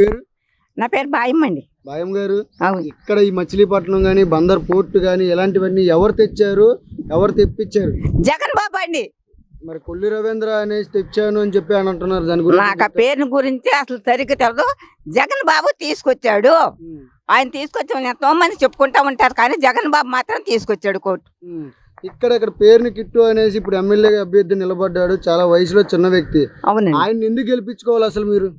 పేరు? నా పేరు బాయమ్మండి. బాయం గారు, అవును. ఇక్కడ ఈ మచిలీపట్నం గానీ బందర్ పోర్టు గానీ ఇలాంటివన్నీ ఎవరు తెచ్చారు, ఎవరు తెప్పించారు? జగన్ బాబు అండి. మరి కొల్లి రవీంద్ర అనేసి తెచ్చాను అని చెప్పి అని అంటున్నారు. దాని గురించి నాకు ఆ పేరు గురించి అసలు సరిగ్గా తెలదు. జగన్ బాబు తీసుకొచ్చాడు. ఆయన తీసుకొచ్చి ఎంతో మంది చెప్పుకుంటా ఉంటారు, కానీ జగన్ బాబు మాత్రం తీసుకొచ్చాడు కోర్టు. ఇక్కడ పేరుని కిట్టు అనేసి ఇప్పుడు ఎమ్మెల్యే అభ్యర్థి నిలబడ్డాడు. చాలా వయసులో చిన్న వ్యక్తి. అవునండి. ఆయన ఎందుకు గెలిపించుకోవాలి అసలు మీరు?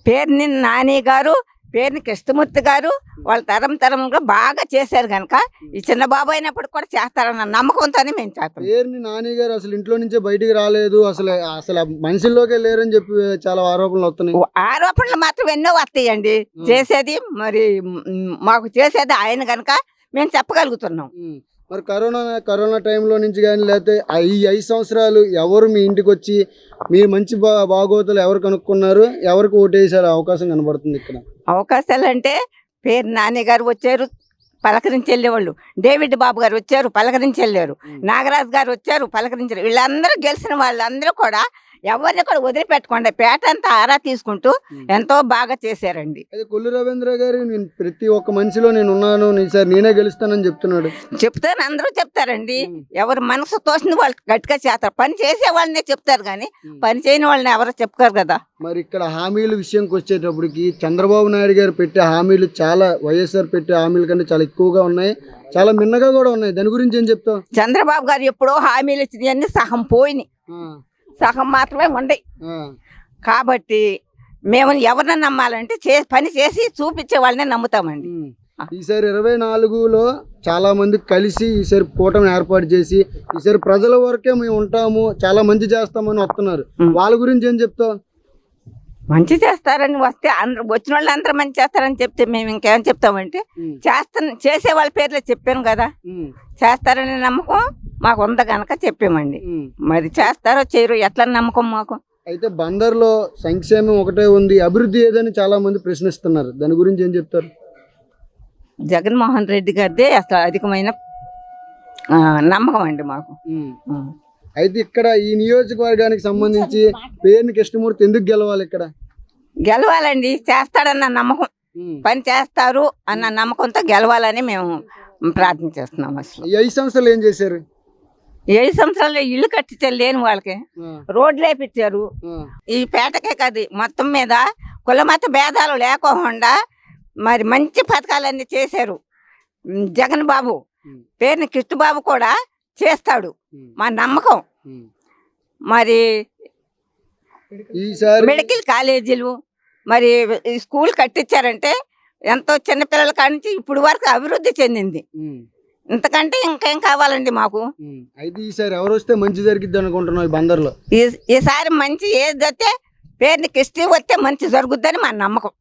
పేరుని నాని గారు, పేరుని కృష్ణమూర్తి గారు వాళ్ళ తరంగా బాగా చేశారు కనుక ఈ చిన్న బాబు అయినప్పుడు కూడా చేస్తారన్న నమ్మకంతోనే మేము చేస్తాం. పేరుని నాని గారు అసలు ఇంట్లో నుంచే బయటికి రాలేదు, అసలు మనుషుల్లోకే లేరని చెప్పి చాలా ఆరోపణలు వస్తున్నాయి. ఆరోపణలు మాత్రం ఎన్నో వస్తాయండి. చేసేది మరి మాకు చేసేది ఆయన కనుక మేము చెప్పగలుగుతున్నాం. మరి కరోనా టైంలో నుంచి కానీ లేకపోతే ఈ 5 సంవత్సరాలు ఎవరు మీ ఇంటికి వచ్చి మీరు మంచి బాగోతులు ఎవరు కనుక్కున్నారు, ఎవరికి ఓటేసారు అవకాశం కనబడుతుంది ఇక్కడ? అవకాశాలు అంటే పేరు నాని గారు వచ్చారు, పలకరించి వెళ్ళేవాళ్ళు. డేవిడ్ బాబు గారు వచ్చారు, పలకరించి వెళ్ళారు. నాగరాజు గారు వచ్చారు, పలకరించారు. వీళ్ళందరూ గెలిచిన వాళ్ళందరూ కూడా ఎవరిని కూడా వదిలిపెట్టకుండా పేట అంతా ఆరా తీసుకుంటూ ఎంతో బాగా చేశారండి. అదే కొల్లి రవీంద్ర గారు నేను ప్రతి ఒక్క మనిషిలో నేను ఉన్నాను, ఈసారి నేనే గెలుస్తానని చెప్తున్నాడు. చెప్తాను, అందరూ చెప్తారండి. ఎవరు మనసు తోసిన వాళ్ళు గట్టిగా చేస్తారు. పని చేసే వాళ్ళనే చెప్తారు, కానీ పని చేయని వాళ్ళని ఎవరు చెప్తారు కదా. మరి ఇక్కడ హామీల విషయంకి వచ్చేటప్పటికి చంద్రబాబు నాయుడు గారు పెట్టే హామీలు చాలా వైఎస్ఆర్ పెట్టే హామీల కంటే చాలా ఎక్కువగా ఉన్నాయి, చాలా మిన్నగా కూడా ఉన్నాయి. దాని గురించి ఏం చెప్తావు? చంద్రబాబు గారు ఎప్పుడో హామీలు ఇచ్చినవన్నీ సగం పోయినాయి, సగం మాత్రమే ఉండయి. కాబట్టి మేము ఎవరిని నమ్మాలంటే పని చేసి చూపించే వాళ్ళనే నమ్ముతామండి. ఈసారి 24లో చాలా మంది కలిసి ఈసారి కూటమి ఏర్పాటు చేసి ఈసారి ప్రజల వరకే మేము ఉంటాము, చాలా మంచి చేస్తామని వస్తున్నారు. వాళ్ళ గురించి ఏం చెప్తావు? మంచి చేస్తారని వస్తే అందరూ వచ్చిన వాళ్ళు అందరూ మంచి చేస్తారని చెప్తే మేము ఇంకేం చెప్తామంటే చేసే వాళ్ళ పేర్లే చెప్పాను కదా. చేస్తారనే నమ్మకం మాకు ఉంద కనుక చెప్పామండి. మరి చేస్తారో చేయరు ఎట్లా నమ్మకం మాకు? అయితే బందర్లో సంక్షేమం ఒకటే ఉంది, అభివృద్ధి ఏదని చాలా మంది ప్రశ్నిస్తున్నారు. దాని గురించి ఏం చెప్తారు? జగన్మోహన్ రెడ్డి గారిదే అసలు అధికమైన నమ్మకం అండి మాకు. అయితే ఇక్కడ ఈ నియోజకవర్గానికి సంబంధించి పేరుని కృష్ణమూర్తి ఎందుకు గెలవాలి? ఇక్కడ గెలవాలండి, చేస్తాడన్న నమ్మకం, పని చేస్తారు అన్న నమ్మకంతో గెలవాలని మేము ప్రార్థన చేస్తున్నాం. అసలు 5 సంవత్సరాలు ఏం చేశారు? 7 సంవత్సరాల్లో ఇల్లు కట్టించారు లేని వాళ్ళకి, రోడ్లు వేపించారు. ఈ పేటకే కాదు మొత్తం మీద కులమత భేదాలు లేకోకుండా మరి మంచి పథకాలన్నీ చేశారు. జగన్ బాబు పేరుని కృష్ణబాబు కూడా చేస్తాడు మా నమ్మకం. మరి మెడికల్ కాలేజీలు మరి స్కూల్ కట్టించారంటే ఎంతో చిన్నపిల్లల కాడి నుంచి ఇప్పుడు వరకు అభివృద్ధి చెందింది. ఇంతకంటే ఇంకేం కావాలండి మాకు? అయితే ఈసారి ఎవరు వస్తే మంచి జరిగిద్ది అనుకుంటున్నావు బందర్లో? ఈసారి మంచి ఏది వస్తే పేరుని కృష్ణ వస్తే మంచి జరుగుద్దని మా నమ్మకం.